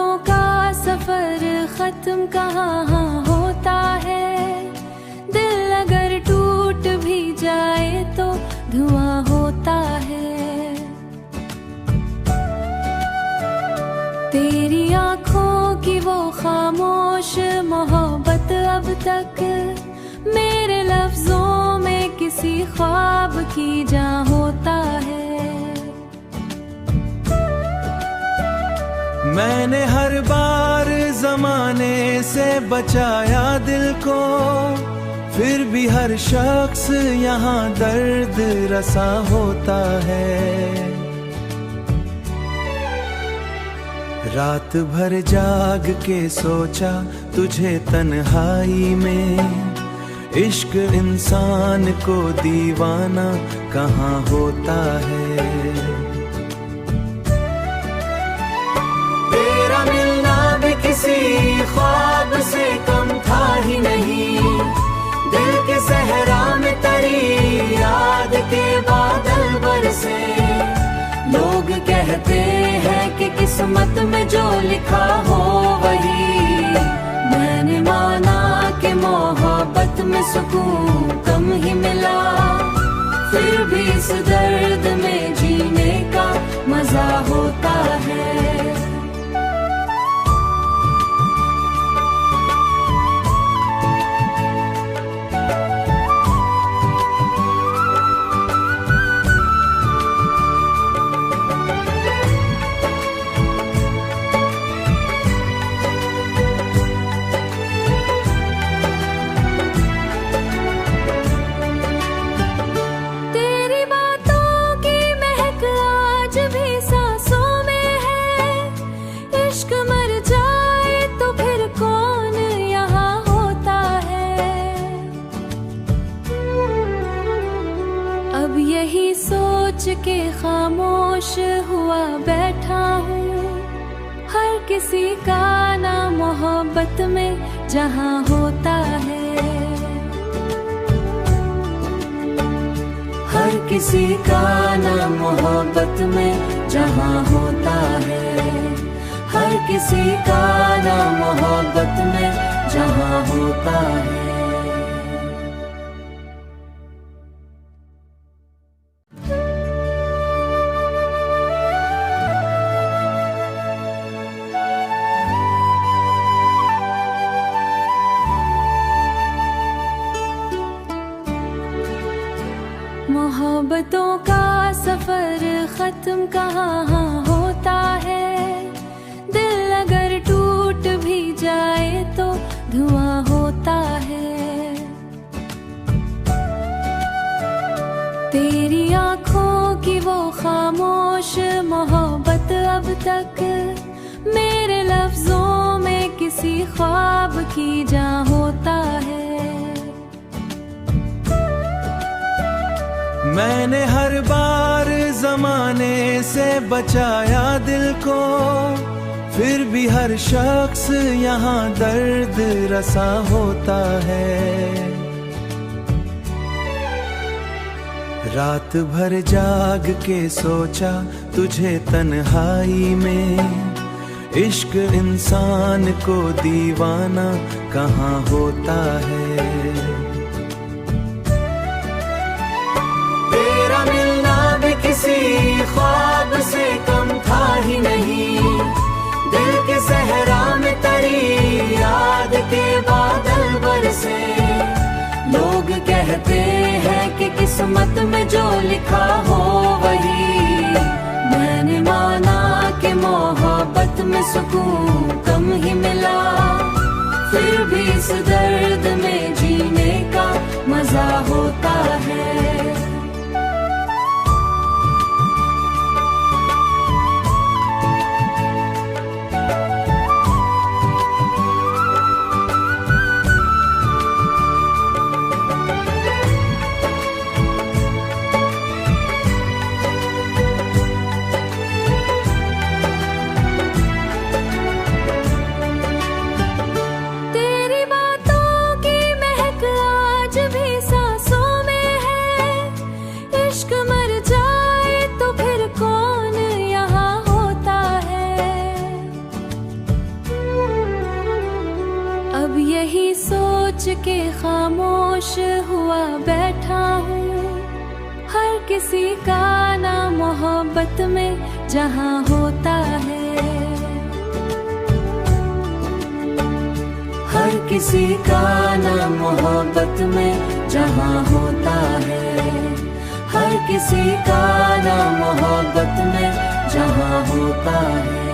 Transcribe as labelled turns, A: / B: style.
A: मोहब्बतों का सफर खत्म कहाँ होता है। दिल अगर टूट भी जाए तो धुआं होता है। तेरी आंखों की वो खामोश मोहब्बत अब तक मेरे लफ्जों में किसी ख्वाब की जा होता है।
B: मैंने हर बार जमाने से बचाया दिल को, फिर भी हर शख्स यहाँ दर्द रसा होता है। रात भर जाग के सोचा तुझे तन्हाई में, इश्क इंसान को दीवाना कहाँ होता है। तेरा मिलना भी किसी ख्वाब से कम था ही नहीं। दिल के सहरा में तेरी याद के बादल बरसे। लोग कहते हैं कि किस्मत में जो लिखा हो वही। मैंने माना कि मोहब्बत में सुकून कम ही मिला, फिर भी इस दर्द में जीने का मजा होता है। अब यही सोच के खामोश हुआ बैठा हूँ, हर किसी का नाम मोहब्बत में जहाँ होता है। हर किसी का नाम मोहब्बत में जहाँ होता है। हर किसी का नाम मोहब्बत में जहाँ होता है। मोहब्बतों का सफर खत्म कहाँ होता है। दिल अगर टूट भी जाए तो धुआं होता है। तेरी आंखों की वो खामोश मोहब्बत अब तक मेरे लफ्जों में किसी ख्वाब की जा होता है। मैंने हर बार जमाने से बचाया दिल को, फिर भी हर शख्स यहाँ दर्द रसा होता है। रात भर जाग के सोचा तुझे तन्हाई में, इश्क इंसान को दीवाना कहाँ होता है। किसी ख्वाब से कम था ही नहीं। दिल के सहरा में तेरी याद के बादल बरसे। लोग कहते हैं कि किस्मत में जो लिखा हो वही। मैंने माना कि मोहब्बत में सुकून कम ही मिला, फिर भी इस दर्द में जीने का मजा होता है।
A: तेरी बातों की महक आज भी सांसों में है। सोच के खामोश हुआ बैठा हूँ। हर किसी का नाम मोहब्बत में जहाँ होता है, हर किसी का नाम मोहब्बत में जहाँ होता है, हर किसी का नाम मोहब्बत में जहाँ होता है।